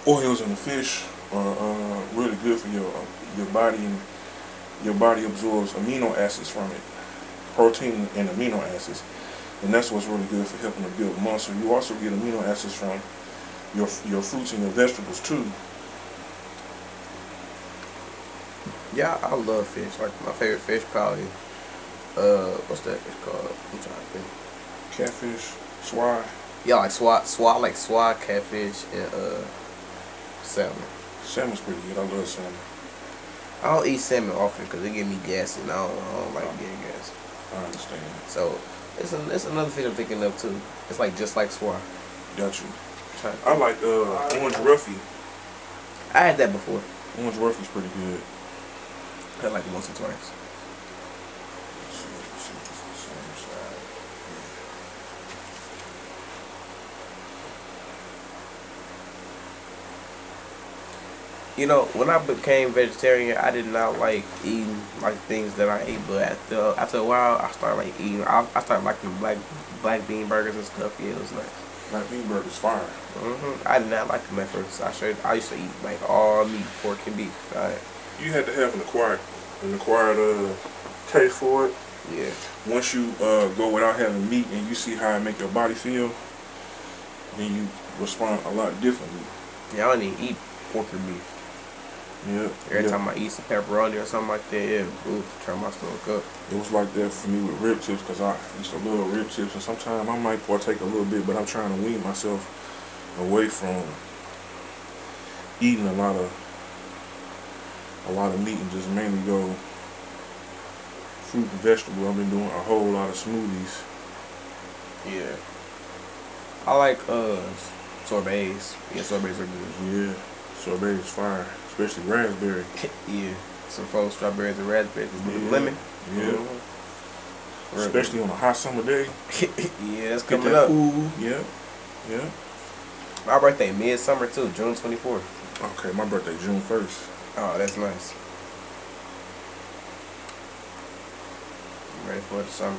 oils in the fish are really good for your body, and your body absorbs amino acids from it, protein and amino acids, and that's what's really good for helping to build muscle. You also get amino acids from your fruits and your vegetables too. Yeah, I love fish. Like my favorite fish probably what's that fish called? I'm trying to think. Catfish, swai. Yeah, like swat, catfish, and salmon. Salmon's pretty good. I love salmon. I don't eat salmon often because it give me gas, and I don't like getting gas. I understand. So it's another fish I'm thinking of too. It's like just like swat. Got you. I like orange roughy. I had that before. Orange roughy's pretty good. I had like once or twice. You know, when I became vegetarian, I did not like eating like things that I ate. But after a while, I started like eating. I started liking black bean burgers and stuff. Yeah, it was nice. Black bean burgers fire. I did not like them at first. I used to eat like all meat, pork and beef. You had to have an acquired taste for it. Yeah. Once you go without having meat and you see how it make your body feel, then you respond a lot differently. Yeah, I don't even eat pork or beef. Yeah. Every time I eat some pepperoni or something like that, turn my stomach up. It was like that for me with rib tips because I used to love rib tips, and sometimes I might partake a little bit, but I'm trying to wean myself away from eating a lot of meat and just mainly go fruit and vegetable. I've been doing a whole lot of smoothies. Yeah. I like sorbets. Yeah, sorbets are good. Yeah, sorbet is fire, especially raspberry. Yeah, some frozen strawberries and raspberries with lemon. Yeah. Especially on a hot summer day. Yeah, it's coming up. Cool. Yeah. Yeah. My birthday midsummer too, June 24th. Okay, my birthday June 1st. Oh, that's nice. I'm ready for the summer.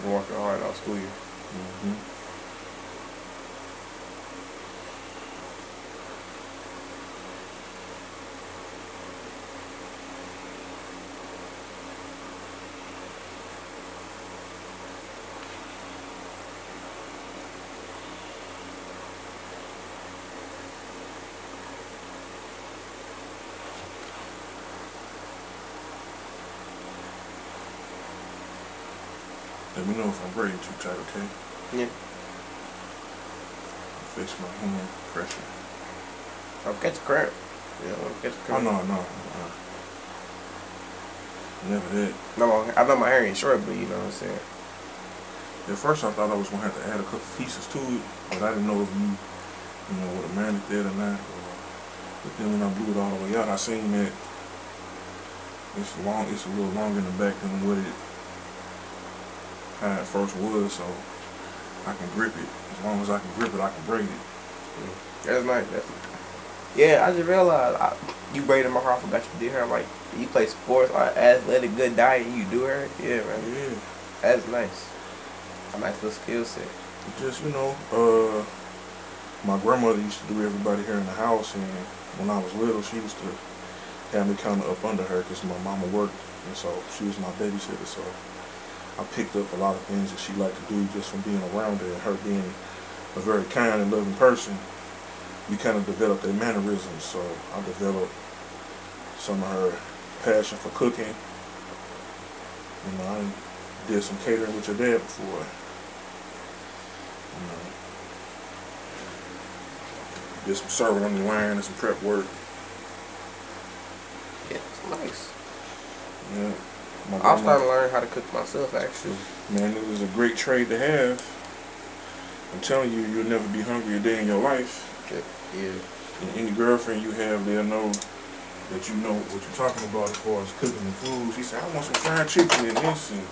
I'm working hard all school year. Let me know if I'm braiding too tight, okay? Yeah. Fix my hand pressure. I'll catch a cramp. Yeah, I'll catch a cramp. Oh, no. Never that. No, I know my hair ain't short, but you know what I'm saying. At first I thought I was going to have to add a couple pieces to it, but I didn't know if you would have managed that or not. But then when I blew it all the way out, I seen that it's a little longer in the back than what how it first was, so I can grip it. As long as I can grip it, I can braid it. That's nice. Yeah, I just realized you braided my hair. I forgot you did hair. Like, you play sports, athletic, good diet, and you do hair. Yeah, man. Yeah. That's nice. A nice little skill set. Just, my grandmother used to do everybody here in the house, and when I was little, she used to have me kind of up under her because my mama worked, and so she was my babysitter, so I picked up a lot of things that she liked to do just from being around her, and her being a very kind and loving person. We kind of developed their mannerisms, so I developed some of her passion for cooking. I did some catering with your dad before. Did some serving on the line and some prep work. Yeah, it's nice. Yeah. I'm starting to learn how to cook myself, actually. Man, it was a great trade to have. I'm telling you, you'll never be hungry a day in your life. Yeah. And any girlfriend you have, they'll know that you know what you're talking about as far as cooking the food. She said, I want some fried chicken in this. And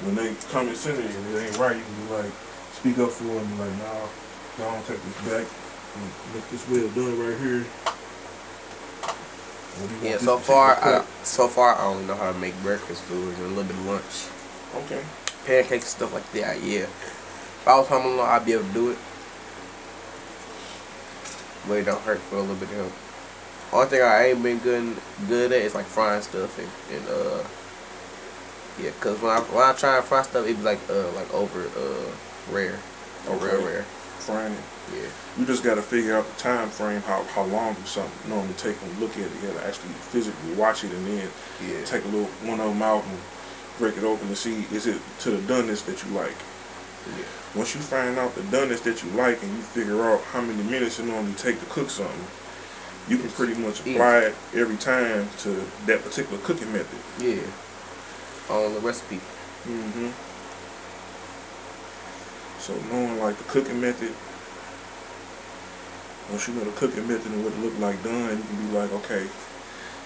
when they come and send it, and it ain't right, you can be like, speak up for them and be like, nah, don't take this back. And look this well done right here. Yeah, so far I only know how to make breakfast food and a little bit of lunch. Okay. Pancakes, stuff like that, yeah. If I was home alone, I'd be able to do it. but it don't hurt for a little bit of him. Only thing I ain't been good at is like frying stuff and yeah, cause when I try and fry stuff, it be like over rare, Okay. real rare. Frying it. Yeah. You just got to figure out the time frame, how long does something normally take them to look at it. You got to actually physically watch it and then take a little one of them out and break it open to see, is it to the doneness that you like. Yeah. Once you find out the doneness that you like and you figure out how many minutes it normally take to cook something, you can pretty much apply it every time to that particular cooking method. Yeah. On the recipe. Mm-hmm. So knowing like the cooking method, once you know the cooking method and what it look like done, you can be like, okay,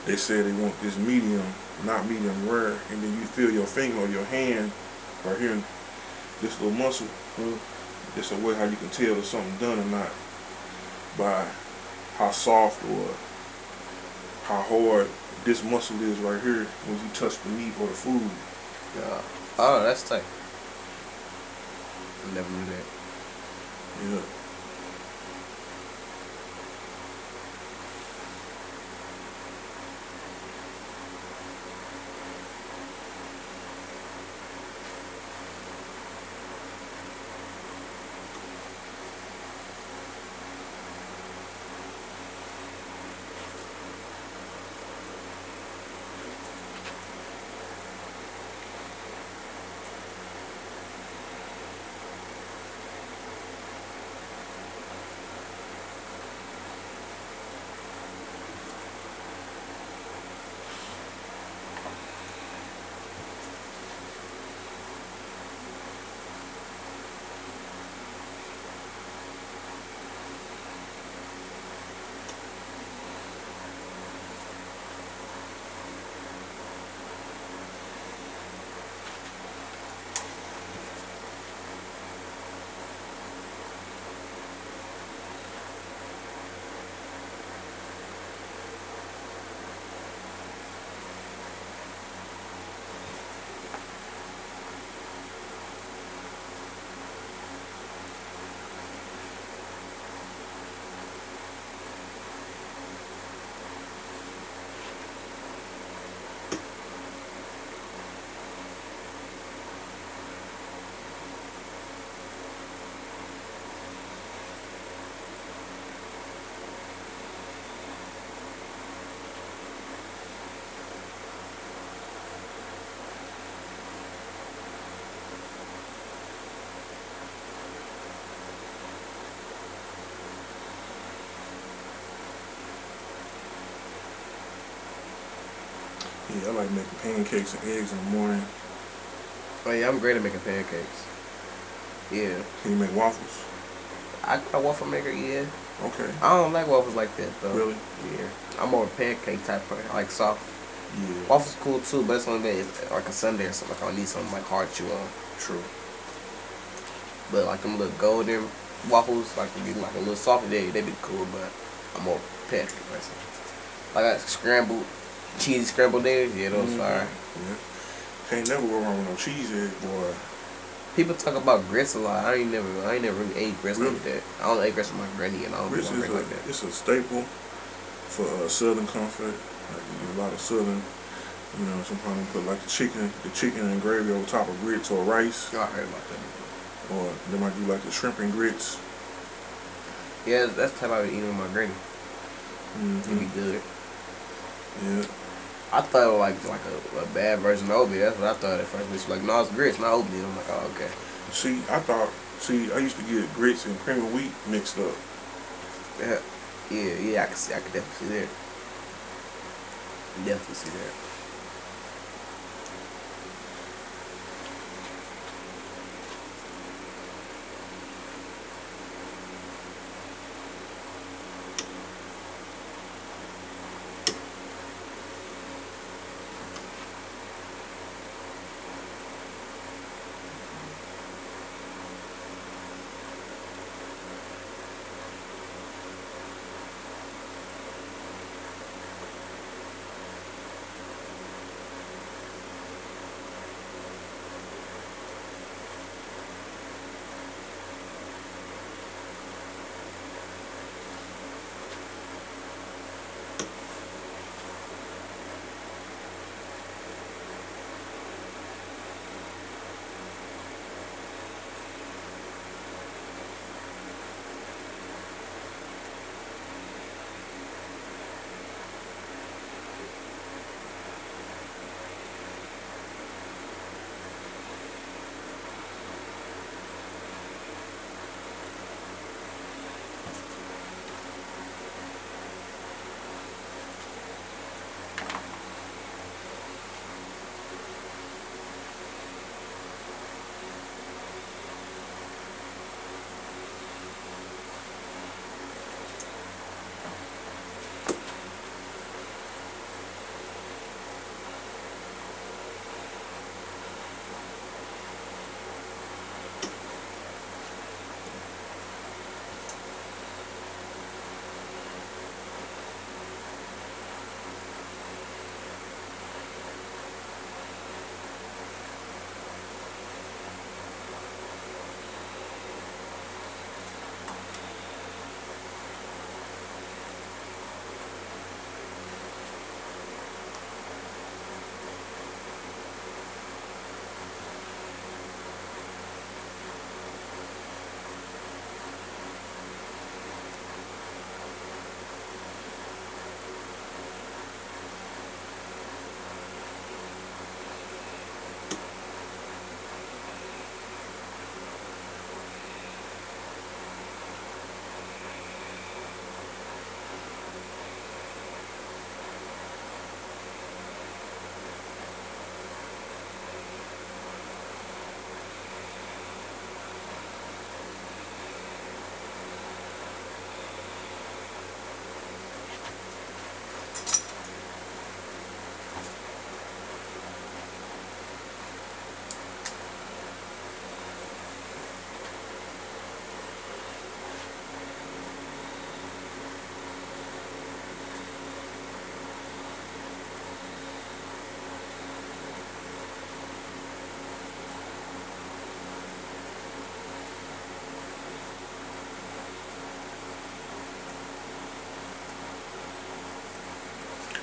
they said they want this medium, not medium rare, and then you feel your finger or your hand right here, this little muscle. It's a way how you can tell if something's done or not by how soft or how hard this muscle is right here when you touch the meat or the food. Yeah. Oh, that's tight. I never knew that. Yeah. Yeah, I like making pancakes and eggs in the morning. Oh yeah, I'm great at making pancakes. Yeah. Can you make waffles? I got a waffle maker, yeah. Okay. I don't like waffles like that though. Really? Yeah. I'm more a pancake type person. I like soft. Yeah. Waffles cool too, but it's only that it's like a Sunday or something. Like I need something like hard to chew on. True. But like them little golden waffles, like they be like a little softer, they be cool. But I'm more pancake person. Like I scrambled, cheesy scrambled eggs. Yeah, those fire. Yeah. Can't never go wrong with no cheese egg, boy. People talk about grits a lot. I ain't never really ate grits Really? like that. I only ate grits with my granny, and I don't Grits do is like that. it's a staple for Southern comfort. Like a lot of Southern, you know, sometimes they put like the chicken and gravy over top of grits or rice, Oh, I heard about that before. or they might do like the shrimp and grits. Yeah, that's the type I be eating with my granny. It'd be good. Yeah. I thought it was like a bad version of oatmeal. That's what I thought at first. It's like, no, it's grits, not oatmeal. I'm like, oh, okay. I used to get grits and cream of wheat mixed up. Yeah, I can definitely see that. Definitely see that.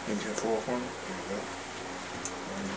Engine 4 for me. There you go. Right there.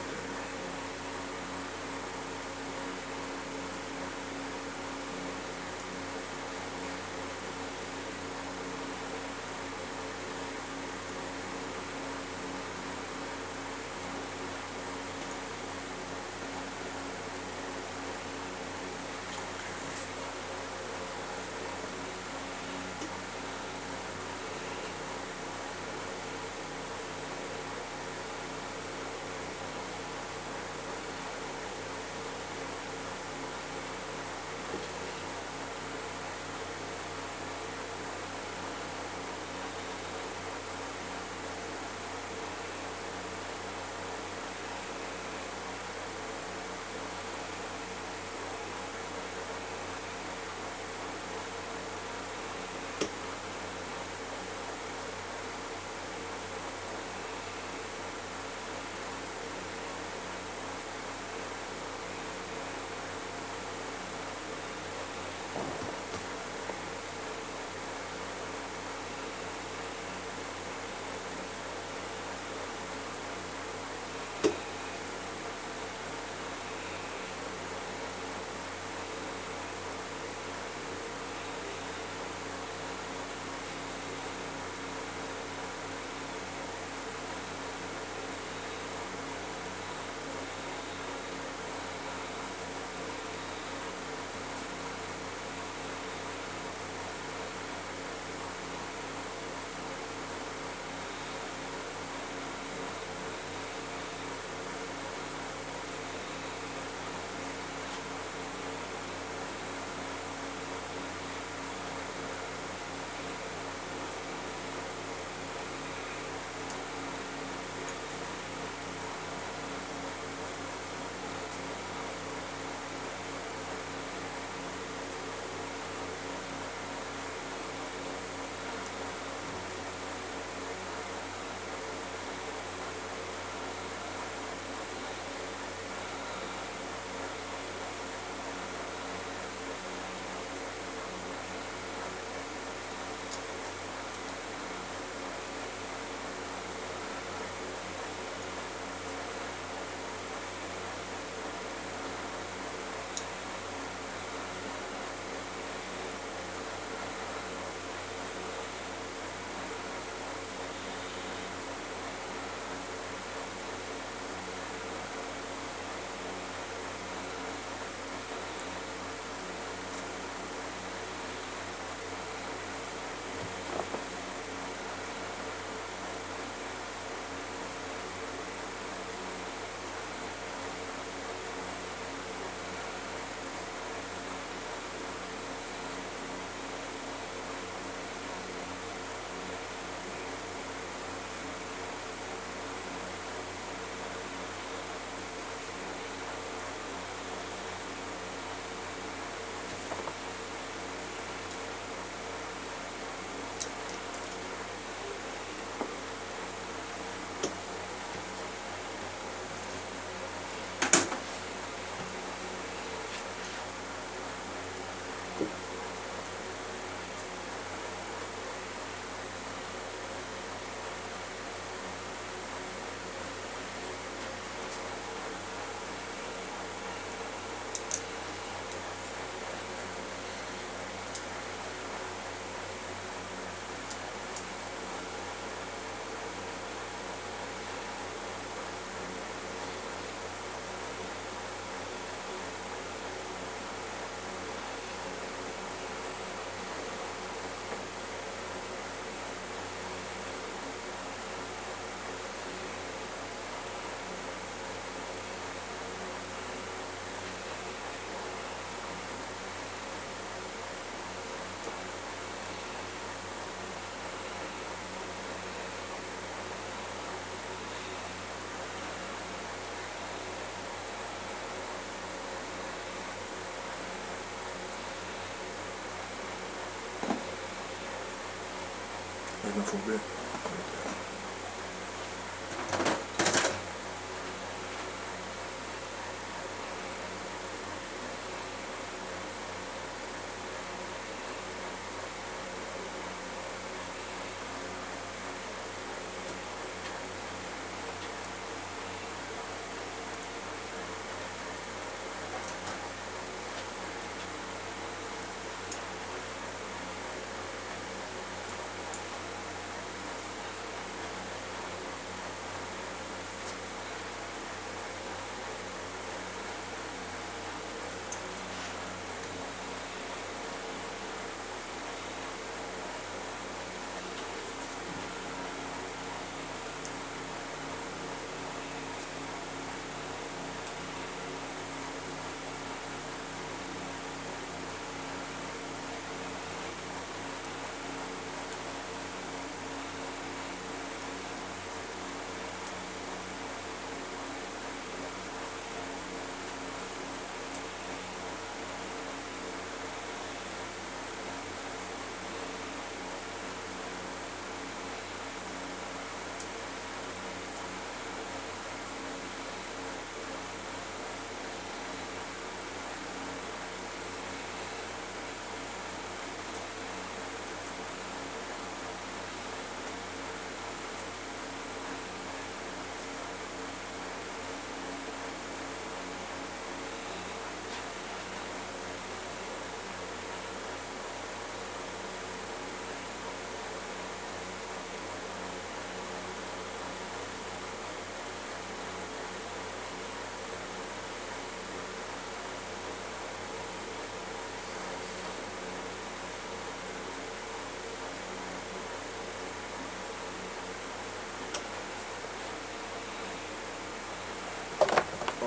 Looking for a bit.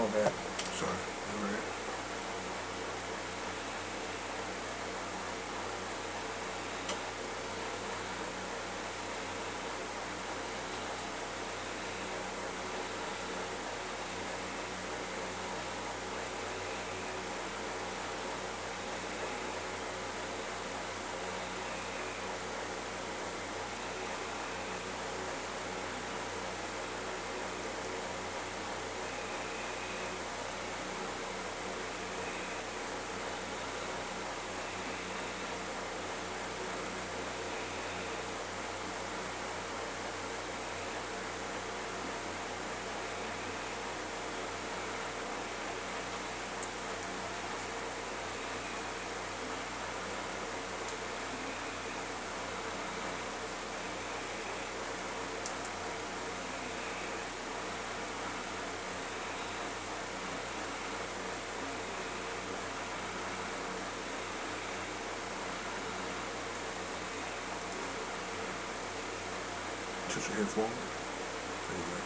Oh, bad. Sorry. All right. Put your head forward. There you go.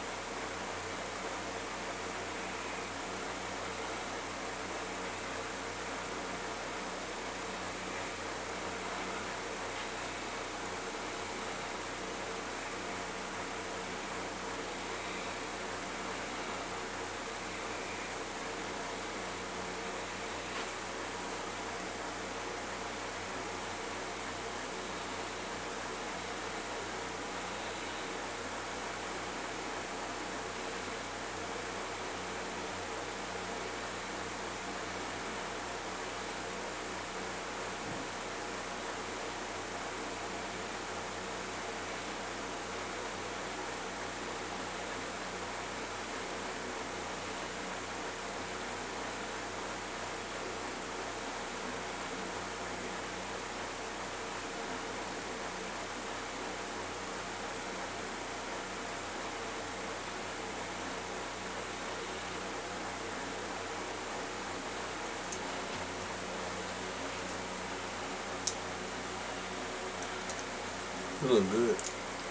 You look good.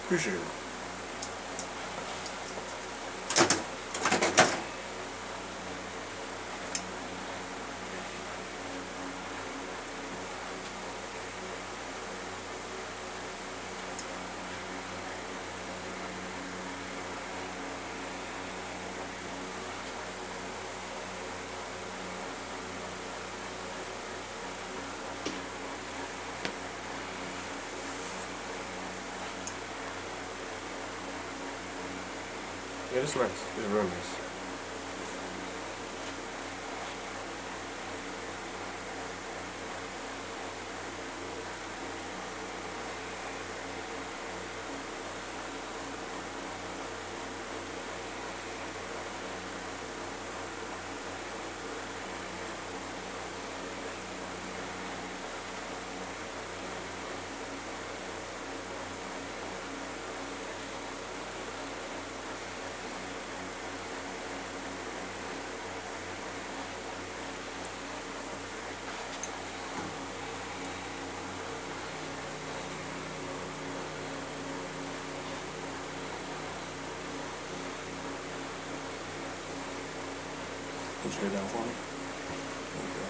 Appreciate it. Yeah, it's nice. It's real nice. Put your head down for me. There you go.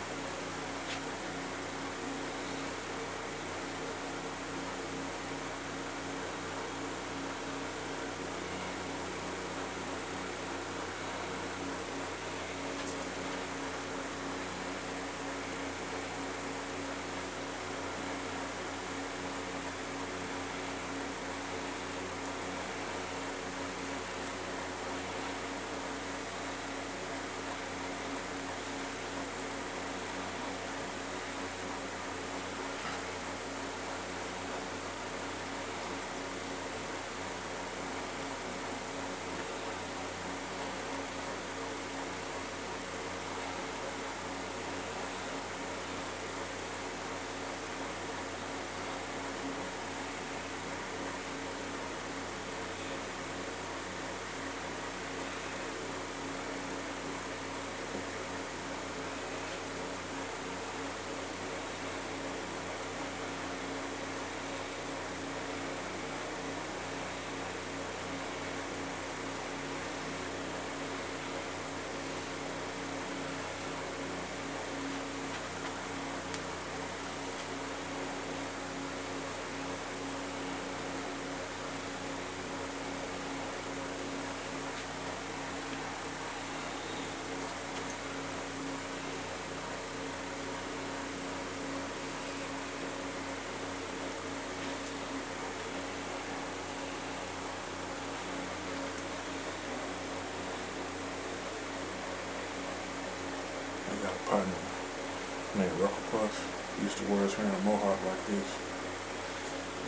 named Rucker Puff. He used to wear his hair in a mohawk like this,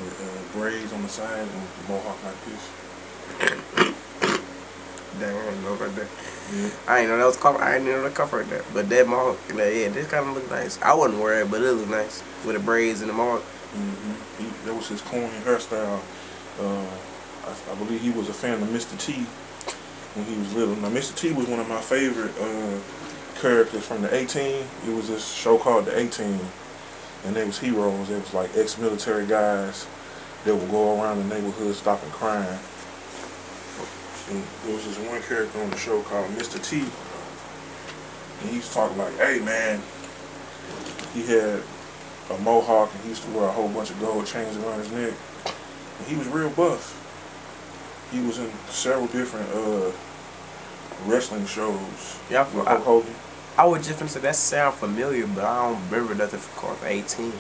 with braids on the side and mohawk like this. Damn, I don't know about that. Yeah. I ain't know that was cover. I ain't know the cover right there. But that mohawk, yeah, this kind of look nice. I wouldn't wear it, but it look nice with the braids and the mohawk. That was his corny hairstyle. I believe he was a fan of Mr. T when he was little. Now, Mr. T was one of my favorite characters from the A-Team. It was this show called the A-Team, and they was heroes. They was like ex-military guys that would go around the neighborhood stopping crime. And there was this one character on the show called Mr. T, and he used to talk like, hey man, he had a mohawk and he used to wear a whole bunch of gold chains around his neck. And he was real buff. He was in several different wrestling shows. Yeah, Hulk Hogan. I would just say that sound familiar, but I don't remember nothing from called 18.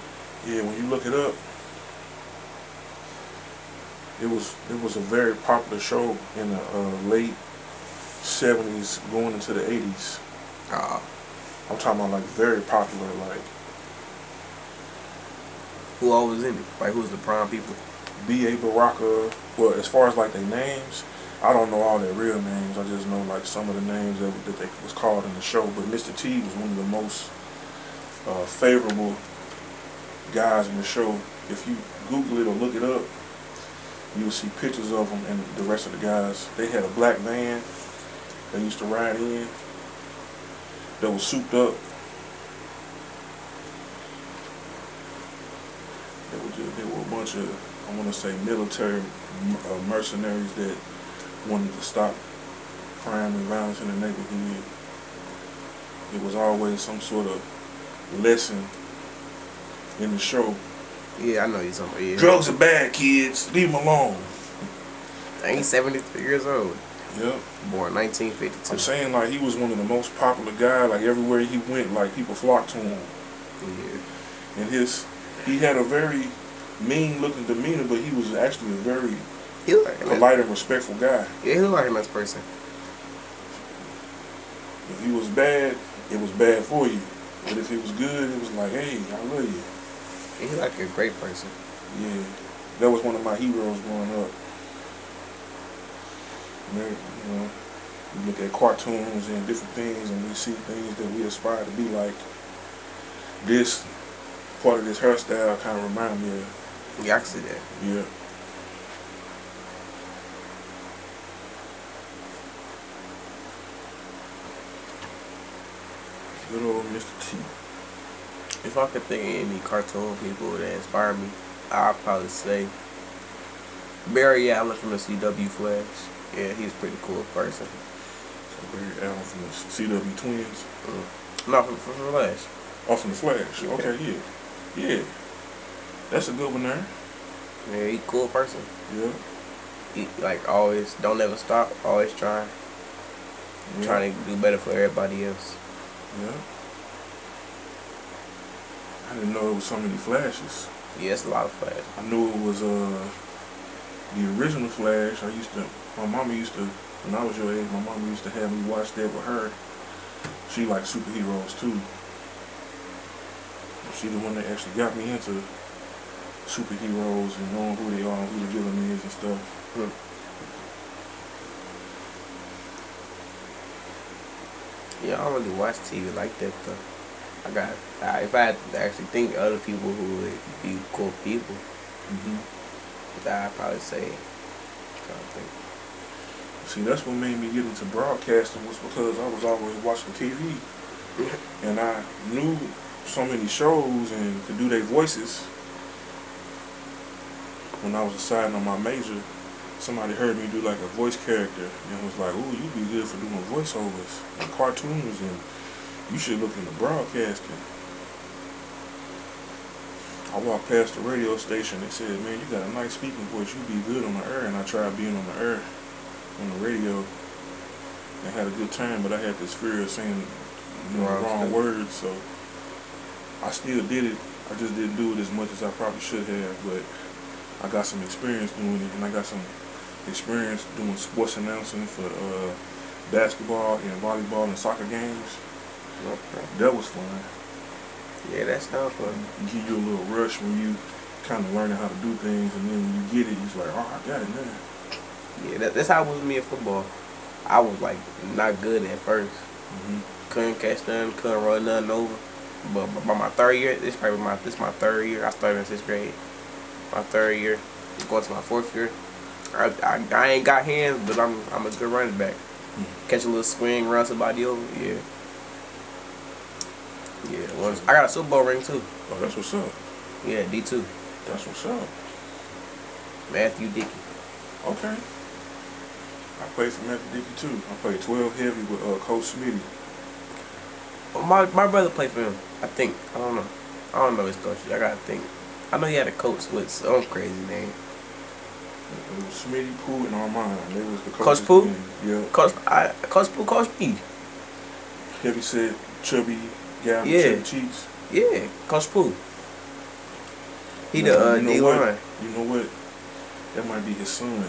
Yeah, when you look it up, it was a very popular show in the late 70s going into the 80s. I'm talking about like very popular, like who all was in it? Like who was the prime people? B.A. Baraka. Well, as far as like their names, I don't know all their real names. I just know like some of the names that they was called in the show. But Mr. T was one of the most favorable guys in the show. If you Google it or look it up, you'll see pictures of them and the rest of the guys. They had a black van they used to ride in that was souped up. They were a bunch of, I want to say, military mercenaries that wanted to stop crime and violence in the neighborhood. It was always some sort of lesson in the show. Yeah, I know you talking about. Yeah. Drugs are bad, kids. Leave them alone. He's 73 years old. Yep. Born 1952. I'm saying like he was one of the most popular guys. Like everywhere he went, like people flocked to him. Yeah. And he had a very mean looking demeanor, but he was actually a very polite and respectful guy. Yeah, he looked like a nice person. If he was bad, it was bad for you. But if it was good, it was like, hey, I love you. Yeah, he like a great person. Yeah. That was one of my heroes growing up. And you know, we look at cartoons and different things and we see things that we aspire to be like. This part of this hairstyle kind of remind me of. Yeah, I can see that. Yeah. Good old Mr. T. If I could think of any cartoon people that inspire me, I'd probably say Barry Allen from the CW Flash. Yeah, he's a pretty cool person. So Barry Allen from the CW Twins. No, from Flash. Oh, from the Flash. Okay, yeah. Yeah. That's a good one there. Yeah, he's a cool person. Yeah. He like always don't ever stop, always trying. Yeah. Trying to do better for everybody else. Yeah. I didn't know it was so many Flashes. Yeah, it's a lot of Flash. I knew it was the original Flash. My mama used to, when I was your age, my mama used to have me watch that with her. She liked superheroes too. She the one that actually got me into superheroes and knowing who they are and who the villain is and stuff. Yeah, I don't really watch TV like that though. If I had to actually think of other people who would be cool people, I'd probably say, trying to think. See, that's what made me get into broadcasting was because I was always watching TV. And I knew so many shows and could do their voices. When I was deciding on my major, somebody heard me do like a voice character and was like, ooh, you'd be good for doing voiceovers and cartoons and you should look into broadcasting. I walked past the radio station and said, man, you got a nice speaking voice, you'd be good on the air. And I tried being on the air, on the radio, and had a good time, but I had this fear of saying the wrong words, so I still did it. I just didn't do it as much as I probably should have, but I got some experience doing it, and I got some experience doing sports announcing for basketball and volleyball and soccer games. That was fun. Yeah, that sounds fun. You give you a little rush when you kind of learning how to do things, and then when you get it, it's like, oh, I got it now. Yeah, that's how it was with me in football. I was like not good at first. Couldn't catch nothing, couldn't run nothing over. But by my third year, this my third year. I started in 6th grade. My third year, going to my 4th year. I ain't got hands, but I'm a good running back. Catch a little swing, run somebody over. Yeah. Yeah. Once I got a Super Bowl ring too. Oh, that's what's up. Yeah, D2. That's what's up. Matthew Dickey. Okay. I played for Matthew Dickey too. I played 12 heavy with Coach Smitty. My brother played for him. I think. I don't know his coach. I gotta think. I know he had a coach with some crazy name. It was Smitty, Pooh, and Armand. They was the Coach coaches. Pooh? Yeah. Coach Pooh coached me. Heavy set, chubby guy with Yeah. chubby cheeks. Yeah, Coach Pooh. He You know D what? line. You know what? That might be his son.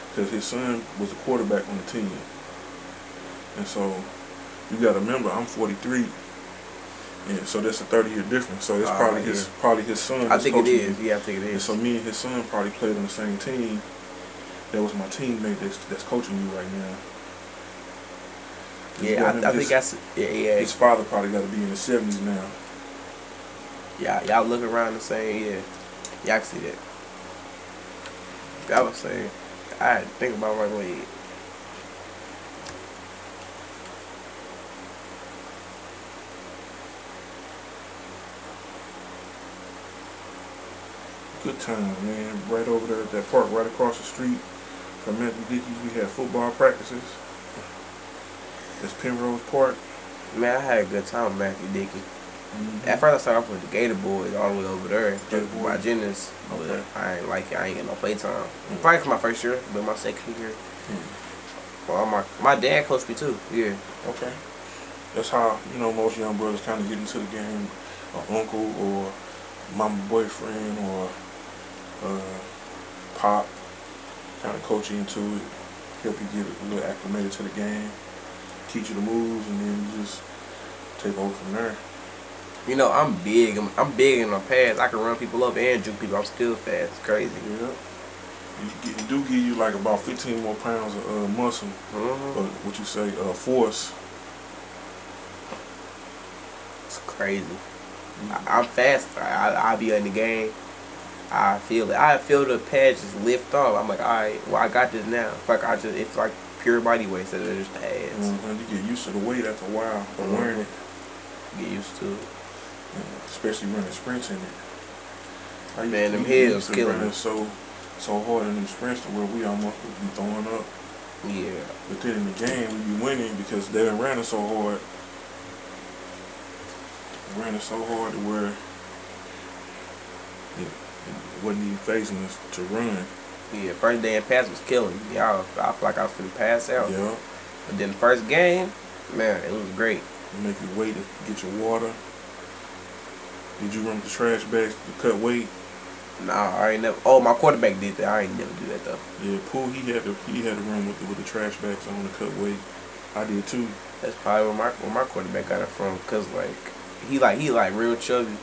Because his son was a quarterback on the team. And so, you got to remember, I'm 43. Yeah, so that's a 30-year difference. So it's probably his son. I think it is. Me. Yeah, I think it And is. so me and his son probably played on the same team. That was my teammate that's coaching you right now. Yeah, I think that's His father probably got to be in his 70s now. Yeah, y'all look around the same. Yeah, y'all can see that. I was saying, I had to think about right away. Good time, man. Right over there at that park, right across the street from Matthew Dickey's, we had football practices. That's Penrose Park. Man, I had a good time with Matthew Dickey. At first, I started off with the Gator Boys all the way over there. Gator By Boys. Jennings. Okay. But I ain't like it. I ain't get no playtime. Probably for my first year, but my second year. Well, my dad coached me too. Yeah. Okay. That's how, most young brothers kind of get into the game. An uncle or mama boyfriend or pop kind of coach you into it, help you get a little acclimated to the game, teach you the moves, and then you just take over from there. I'm big. I'm big in my pads. I can run people up and juke people. I'm still fast. It's crazy. Yeah. It do give you like about 15 more pounds of muscle, but what you say, force. It's crazy. I'm fast. I be in the game. I feel it. I feel the pads just lift off. I'm like, all right, well, I got this now. It's like pure body weight instead of just pads. You get used to the weight after a while, but wearing it. Get used to it. Especially running sprints in it. Man, them hills killing me. So hard in them sprints to where we almost would be throwing up. Yeah. But then in the game, we be winning because they done ran it so hard. Ran it so hard to where it wasn't even phasing us to run. Yeah, first day in pass was killing me. I feel like I was finna pass out. Yeah. But then the first game, man, it was great. You make you wait to get your water. Did you run with the trash bags to cut weight? Nah, I ain't never. Oh, my quarterback did that. I ain't never do that though. Yeah, Pooh, he had to run with the trash bags on to cut weight. I did too. That's probably where my quarterback got it from. Cause he real chubby.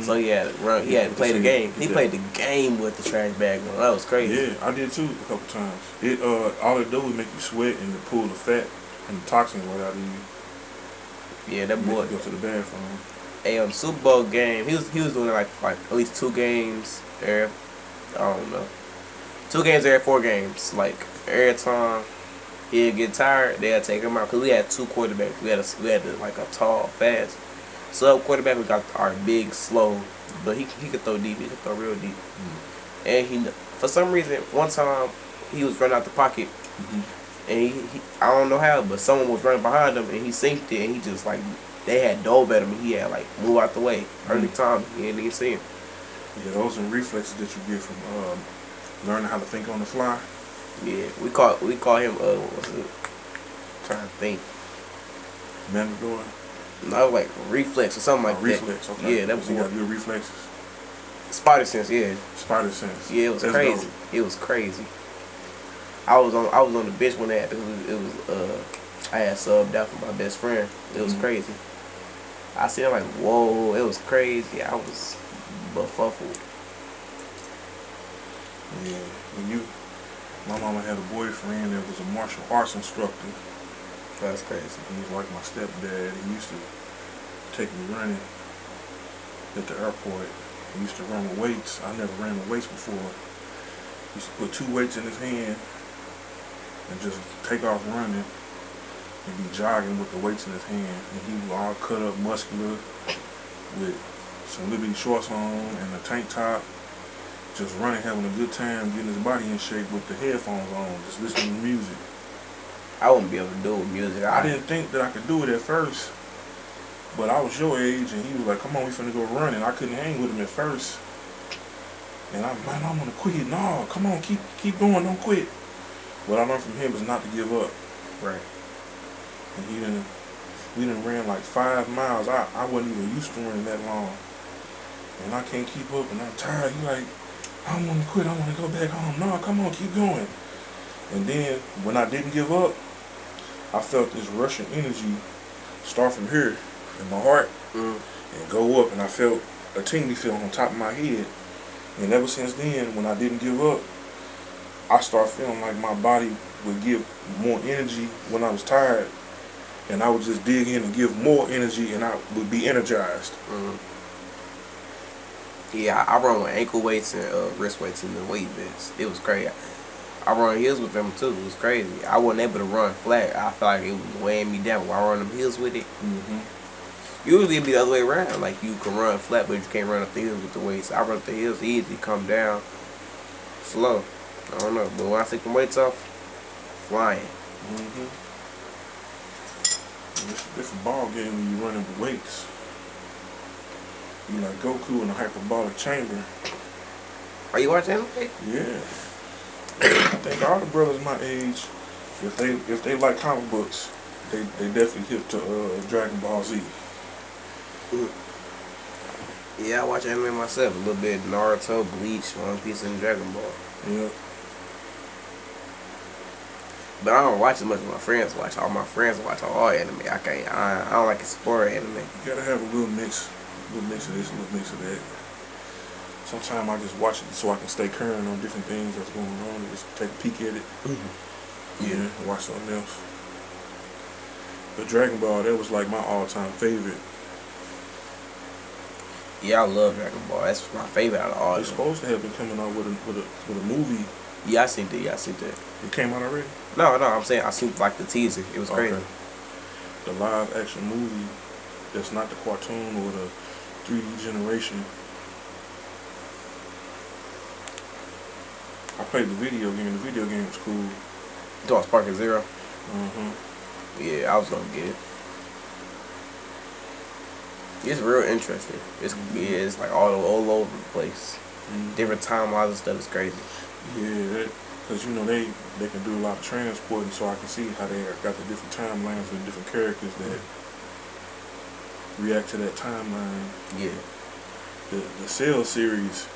So he had to run. He had to play the game. He played the game with the trash bag on. That was crazy. Yeah, I did too a couple times. It all it do is make you sweat and pull the fat and the toxins right out of you. Yeah, that boy. Go to the bathroom. Hey, on the Super Bowl game, he was doing like at least 2 games every. I don't know. 2 games every 4 games. Like every time he'd get tired, they'd take him out. Cause we had 2 quarterbacks. We had like a tall, fast sub quarterback. We got our big, slow, but he could throw deep. He could throw real deep. And he, for some reason, one time he was running out the pocket, and he I don't know how, but someone was running behind him, and he synced it, and he just like. They had dove at him, and he had like move out the way. Early time, he didn't even see him. Yeah, those are reflexes that you get from learning how to think on the fly. Yeah, we call him what's it? I'm trying to think. Mandador. No, like reflex or something like reflex, that. Okay. Yeah, that was you got good reflexes. Spider sense. Yeah. Spider sense. Yeah, it was That's crazy. dope. It was crazy. I was on the bench when that. It was I had subbed out for my best friend. It was crazy. I seen it like, whoa, it was crazy. I was befuddled. Yeah, my mama had a boyfriend that was a martial arts instructor. That's crazy. He was like my stepdad. He used to take me running at the airport. He used to run with weights. I never ran with weights before. He used to put 2 weights in his hand and just take off running and be jogging with the weights in his hand. And he was all cut up, muscular, with some little bitty shorts on and a tank top, just running, having a good time, getting his body in shape with the headphones on, just listening to music. I wouldn't be able to do it with music. I didn't think that I could do it at first, but I was your age, and he was like, "Come on, we finna go running." I couldn't hang with him at first, and I'm like, "I'm gonna quit." No, come on, keep going, don't quit. What I learned from him is not to give up. Right. And we done ran like 5 miles. I wasn't even used to running that long, and I can't keep up, and I'm tired. He like, "I don't want to quit. I want to go back home." No, come on, keep going. And then when I didn't give up, I felt this rushing energy start from here in my heart and go up, and I felt a tingly feeling on top of my head. And ever since then, when I didn't give up, I started feeling like my body would give more energy when I was tired, and I would just dig in and give more energy, and I would be energized. Yeah, I run with ankle weights and wrist weights in the weight vest. It was crazy. I run heels with them too. It was crazy. I wasn't able to run flat. I felt like it was weighing me down while I run them heels with it. Usually it'd be the other way around. Like you can run flat, but you can't run up the hills with the weights. I run up the hills easy, come down slow. I don't know, but when I take the weights off, flying. It's a ball game when you running with weights. You like Goku in a hyperbolic chamber. Are you watching anime? Yeah. I think all the brothers my age, if they like comic books, they definitely hip to Dragon Ball Z. Yeah, I watch anime myself. A little bit Naruto, Bleach, One Piece, and Dragon Ball. Yeah. But I don't watch as much as my friends watch. All my friends watch all anime. I don't like exploring anime. You gotta have a little mix of this, a little mix of that. Sometimes I just watch it so I can stay current on different things that's going on and just take a peek at it. Yeah, watch something else. But Dragon Ball, that was like my all-time favorite. Yeah, I love Dragon Ball. That's my favorite out of all. It's supposed to have been coming out with a movie. Yeah, I seen that. It came out already? No, I'm saying I seen like the teaser. It was crazy. The live action movie that's not the cartoon or the 3D generation. I played the video game. The video game was cool. You talking Sparking Zero? Yeah, I was gonna get it. It's real interesting. It's like all over the place. Different timelines and stuff is crazy. Yeah, because they can do a lot of transporting, so I can see how they got the different timelines and different characters that react to that timeline. Yeah. The Cell series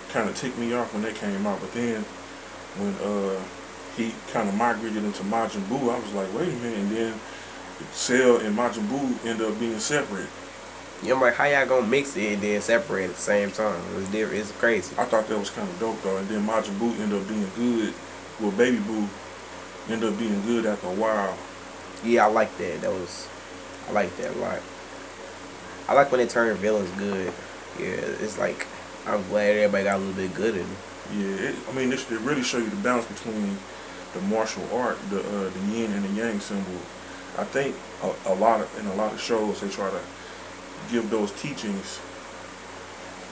kind of ticked me off when they came out, but then when he kind of migrated into Majin Buu, I was like, wait a minute, and then Cell and Majin Buu end up being separate. Yeah, I'm like, how y'all gonna mix it and then separate at the same time? It's different. It's crazy. I thought that was kind of dope though, and then Majin Buu ended up being good. Well, Baby Buu ended up being good after a while. Yeah, I like that. I like that a lot. I like when they turn villains good. Yeah, it's like, I'm glad everybody got a little bit good in it. Yeah, it really show you the balance between the martial art, the yin and the yang symbol. I think in a lot of shows they try to give those teachings.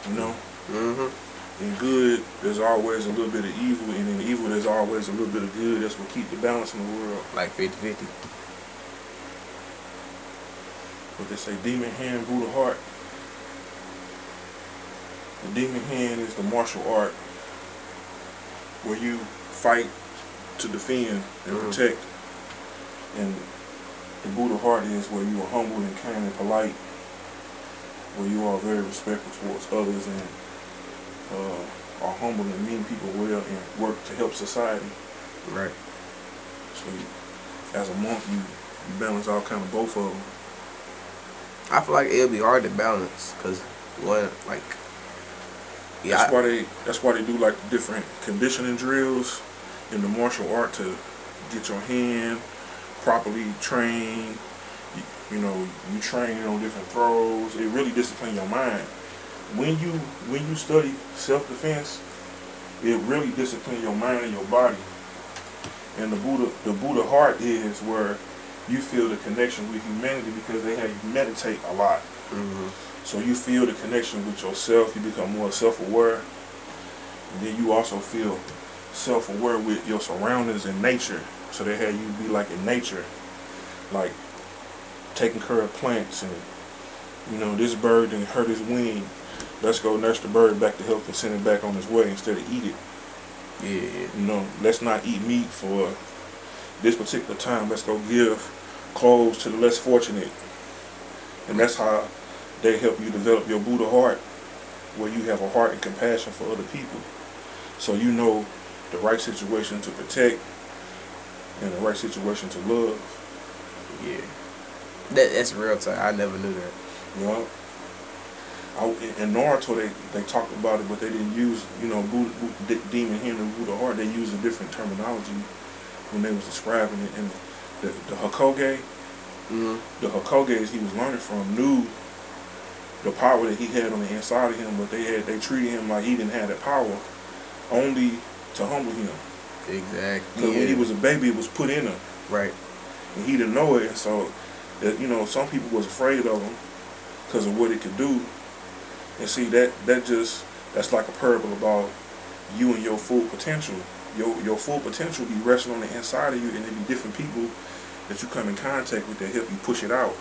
In good, there's always a little bit of evil, and in evil, there's always a little bit of good. That's what keep the balance in the world. Like 50-50. But they say demon hand, Buddha heart. The demon hand is the martial art where you fight to defend and protect. And the Buddha heart is where you are humble and kind and polite, where you are very respectful towards others and are humble and mean people well and work to help society. Right. So as a monk, you balance all kind of both of them. I feel like it'll be hard to balance because one like That's yeah. why they do like different conditioning drills in the martial art to get your hand properly trained. You train on different throws. It really disciplines your mind. When you study self defense, it really disciplines your mind and your body. And the Buddha heart is where you feel the connection with humanity because they have you meditate a lot. So you feel the connection with yourself. You become more self-aware, and then you also feel self-aware with your surroundings and nature. So they have you be like in nature, like taking care of plants and this bird didn't hurt his wing. Let's go nurse the bird back to health and send it back on his way instead of eat it. Yeah. Let's not eat meat for this particular time. Let's go give clothes to the less fortunate. And that's how they help you develop your Buddha heart, where you have a heart and compassion for other people. So you know the right situation to protect and the right situation to love. Yeah. That's real time. I never knew that. In Naruto, they talked about it, but they didn't use, Buddha, demon hand and Buddha heart. They used a different terminology when they was describing it. And the Hokage, the Hokages he was learning from knew the power that he had on the inside of him, but they treated him like he didn't have that power, only to humble him. Exactly. Because when he was a baby, it was put in him. Right. And he didn't know it, so some people was afraid of him because of what it could do. And see that's like a parable about you and your full potential. Your full potential be resting on the inside of you, and there be different people that you come in contact with that help you push it out,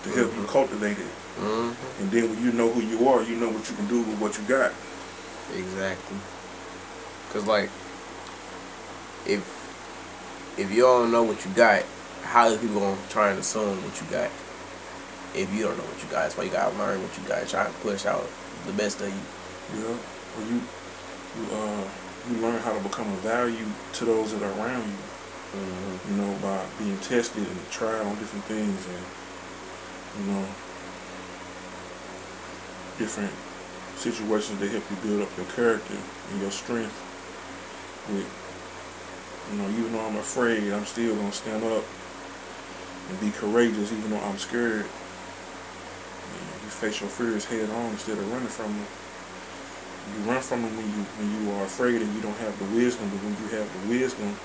to help you cultivate it. And then when you know who you are, you know what you can do with what you got. Exactly. Cause like, if you don't know what you got, how is people gonna try and assume what you got? If you don't know what you got, that's why you gotta learn what you got. Try and push out the best of you. Yeah. Well, you learn how to become a value to those that are around you. By being tested and tried on different things, and different situations that help you build up your character and your strength. With even though I'm afraid, I'm still gonna stand up and be courageous, even though I'm scared. You face your fears head on instead of running from them. You run from them when you are afraid and you don't have the wisdom, but when you have the wisdom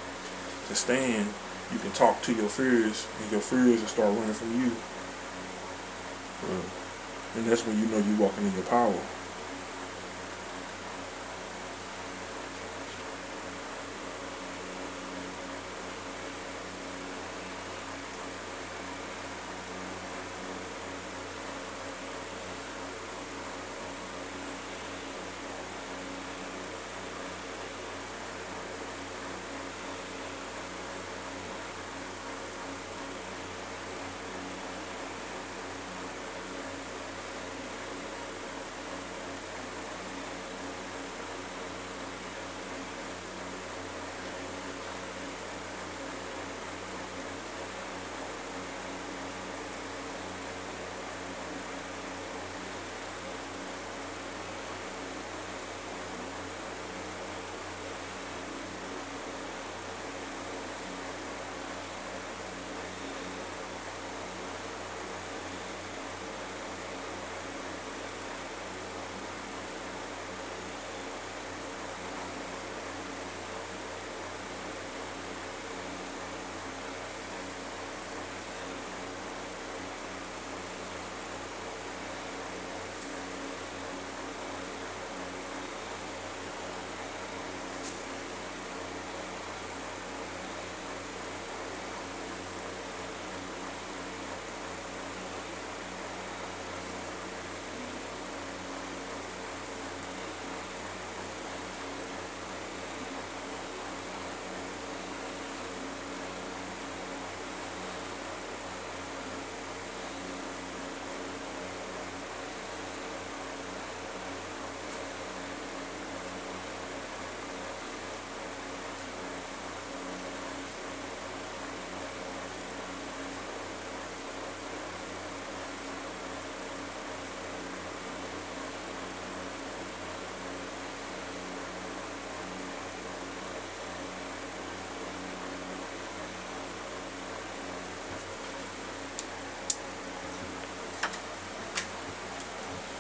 to stand, you can talk to your fears, and your fears will start running from you. And that's when you know you're walking in your power.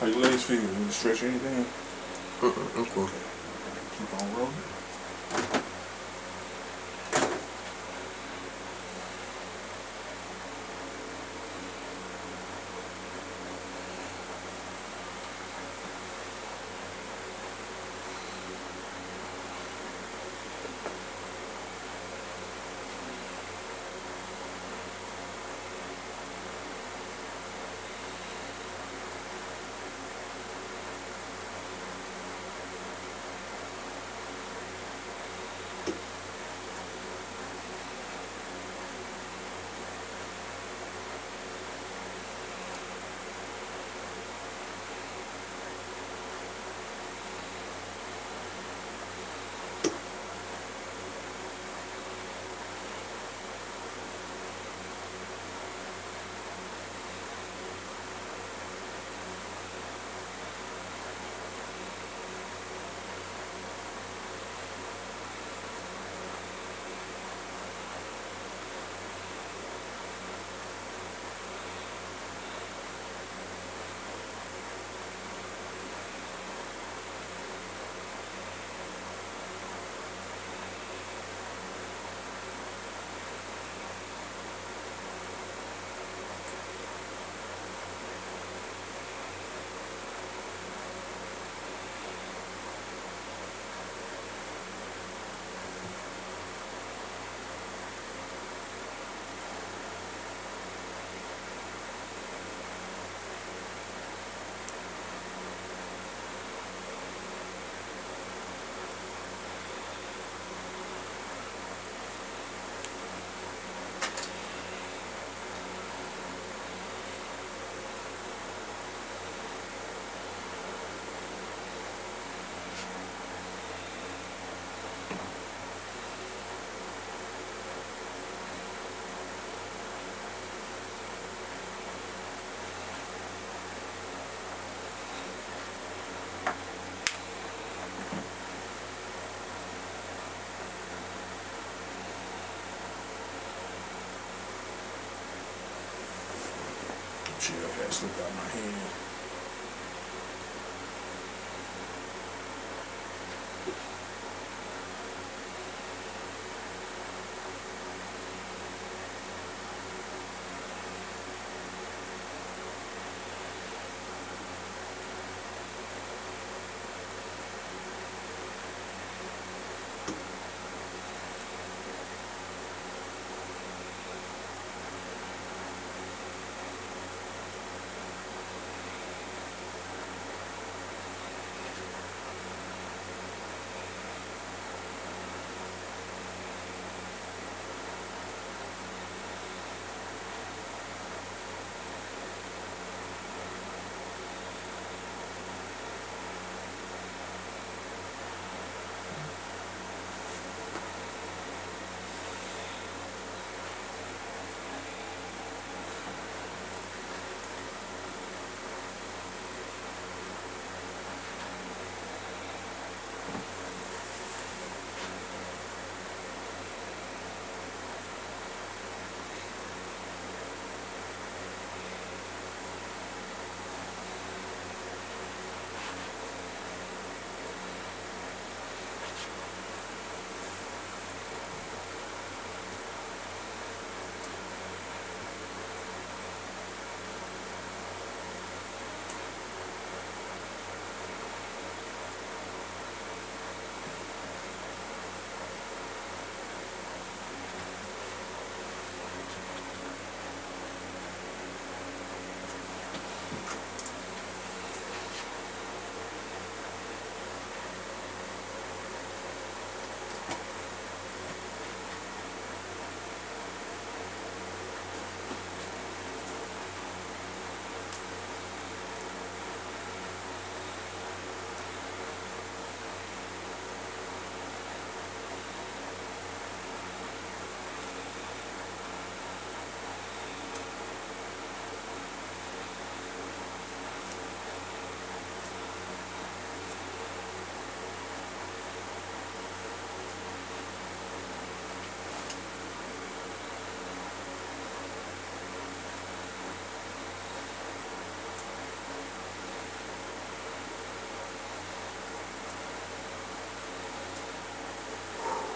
How your legs feel? You need to stretch or anything? I'm cool. Okay. Keep on rolling. Chill, that slipped out my hand.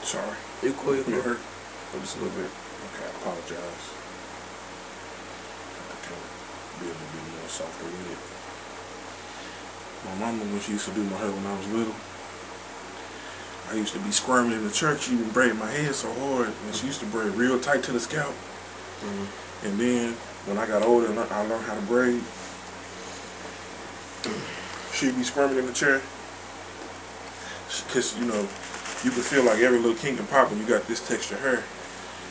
Sorry. You cool, you It cool. hurt. Just a little bit. Okay, I apologize. I can be a little bit more softer with it. My mama, when she used to do my hair when I was little, I used to be squirming in the church. She would braid my hair so hard, and she used to braid real tight to the scalp. And then when I got older and I learned how to braid, she'd be squirming in the chair. Because, you know, you can feel like every little kink and pop when you got this texture hair.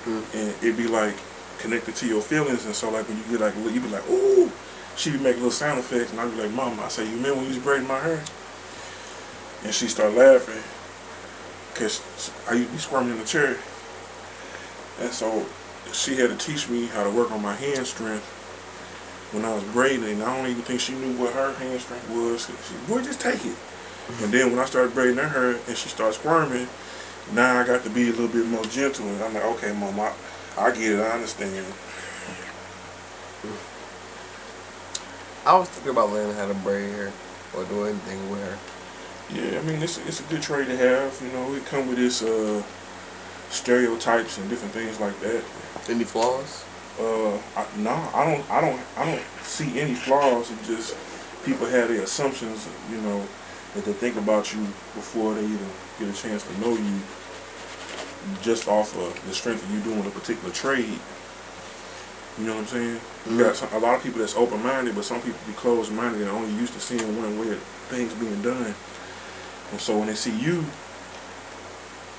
And it'd be like connected to your feelings. And so, like, when you get like, you be like, ooh, she'd be making little sound effects. And I'd be like, Mama, I say, you remember when you was braiding my hair? And she'd start laughing. Because I used to be squirming in the chair. And so she had to teach me how to work on my hand strength when I was braiding. And I don't even think she knew what her hand strength was. She said, boy, just take it. And then when I started braiding her hair and she started squirming, now I got to be a little bit more gentle. And I'm like, okay, Mom, I get it. I understand. I was thinking about learning how to braid hair or do anything with her. Yeah, I mean, it's a good trade to have. You know, it come with its stereotypes and different things like that. Any flaws? I don't see any flaws. It just people have their assumptions, you know, that they think about you before they even get a chance to know you, just off of the strength of you doing a particular trade. You know what I'm saying? You got a lot of people that's open-minded, but some people be closed-minded and only used to seeing one way of things being done. And so when they see you,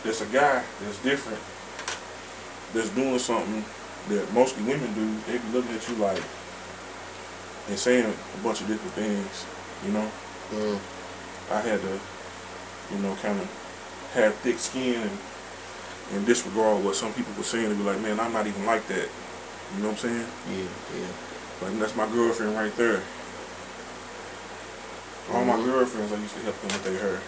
there's a guy that's different, that's doing something that mostly women do, they be looking at you like, and saying a bunch of different things, you know? I had to, you know, kind of have thick skin and disregard what some people were saying and be like, man, I'm not even like that. You know what I'm saying? Yeah. Like, that's my girlfriend right there. All my girlfriends, I used to help them with their hair.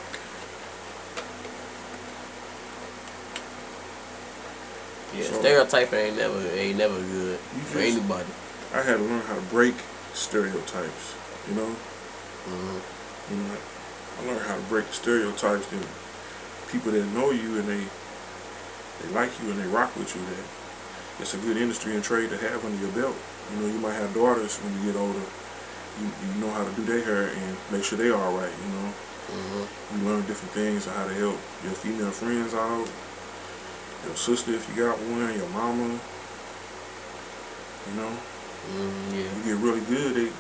Yeah, So, stereotyping ain't never good for anybody. I had to learn how to break stereotypes, you know? You know, I learned how to break the stereotypes that people that know you and they like you and they rock with you, that it's a good industry and trade to have under your belt. You know, you might have daughters when you get older. You know how to do their hair and make sure they're all right, you know? You learn different things on how to help your female friends out, your sister if you got one, your mama, you know? Yeah. You get really good, they,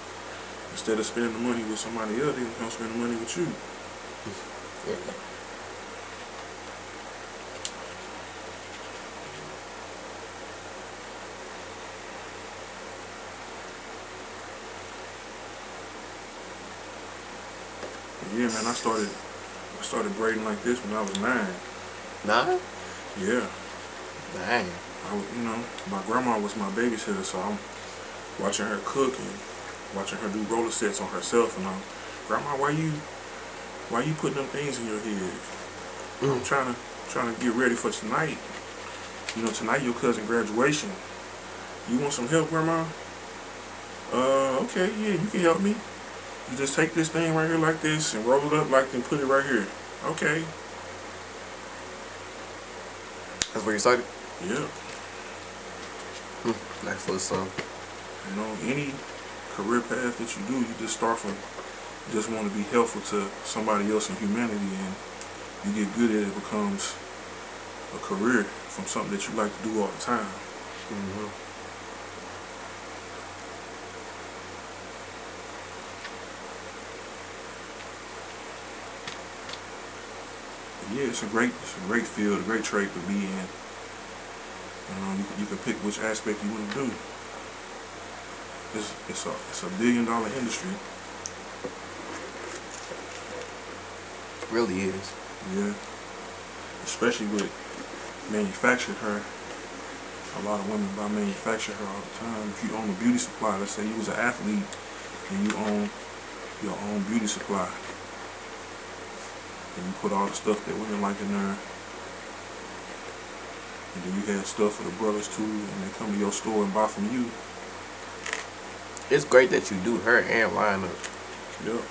instead of spending the money with somebody else, they come spend the money with you. Yeah. Yeah, man, I started braiding like this when I was 9. 9? Yeah. Dang. You know, my grandma was my babysitter, so I'm watching her cook and watching her do roller sets on herself, and I'm, Grandma, why you putting them things in your head? I'm trying to get ready for tonight. You know, tonight your cousin graduation. You want some help, Grandma? Okay, yeah, you can help me. You just take this thing right here like this and roll it up like and put it right here. Okay. That's where you started? Yeah. Nice little song. You know, any career path that you do, you just start from just want to be helpful to somebody else in humanity, and you get good at it, it becomes a career from something that you like to do all the time. Yeah, it's a great field, a great trade to be in. You can pick which aspect you want to do. It's a $1 billion industry. It really is. Yeah, especially with manufactured hair. A lot of women buy manufactured hair all the time. If you own a beauty supply, let's say you was an athlete and you own your own beauty supply, and you put all the stuff that women like in there, and then you have stuff for the brothers too, and they come to your store and buy from you. It's great that you do hair and line up. Yep.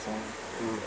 off on it.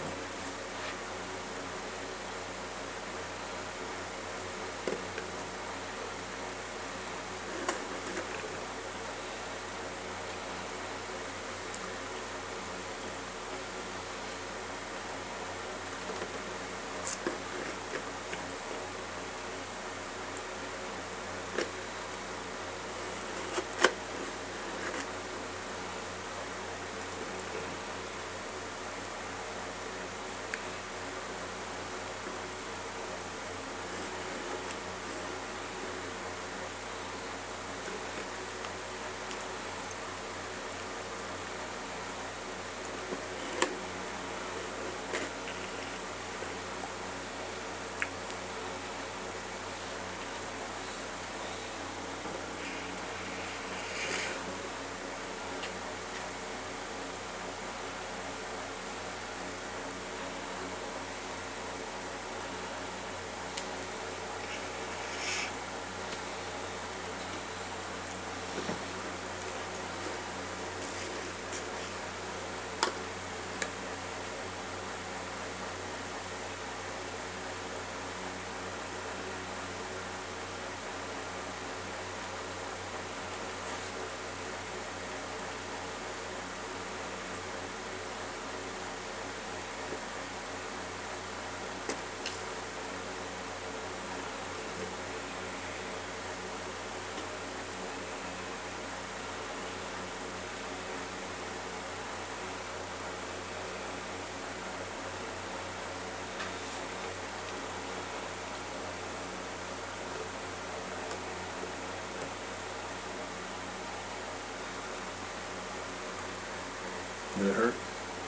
Did it hurt?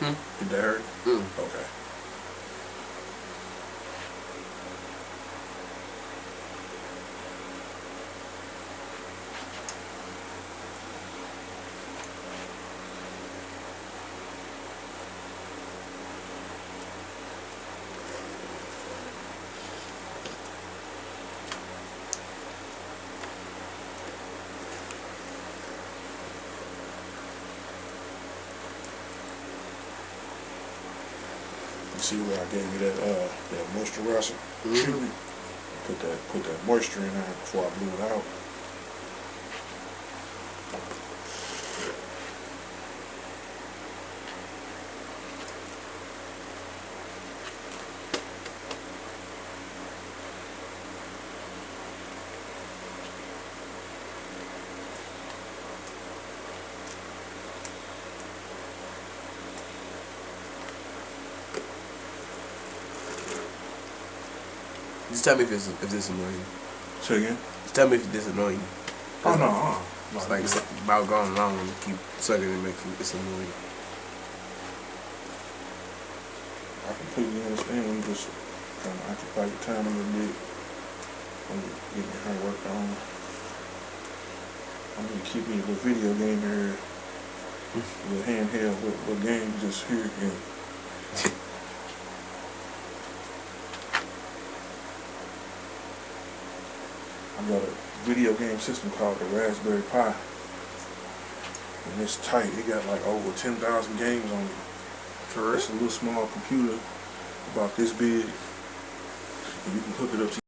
Did that hurt? Okay. You see where I gave you that moisturizer treatment? Put that moisture in there before I blew it out. Just tell me if this annoying. Say again? Just tell me if this annoying. Oh no. It's like it's about going along and you keep sucking and makes it's annoying. I completely understand when you just trying to occupy your time a little bit when you're getting your hair worked on. I'm gonna keep me a little video game here, a little handheld, little game just here again. I got a video game system called the Raspberry Pi, and it's tight. It got like over 10,000 games on it. For real? It's a little small computer about this big, and you can hook it up to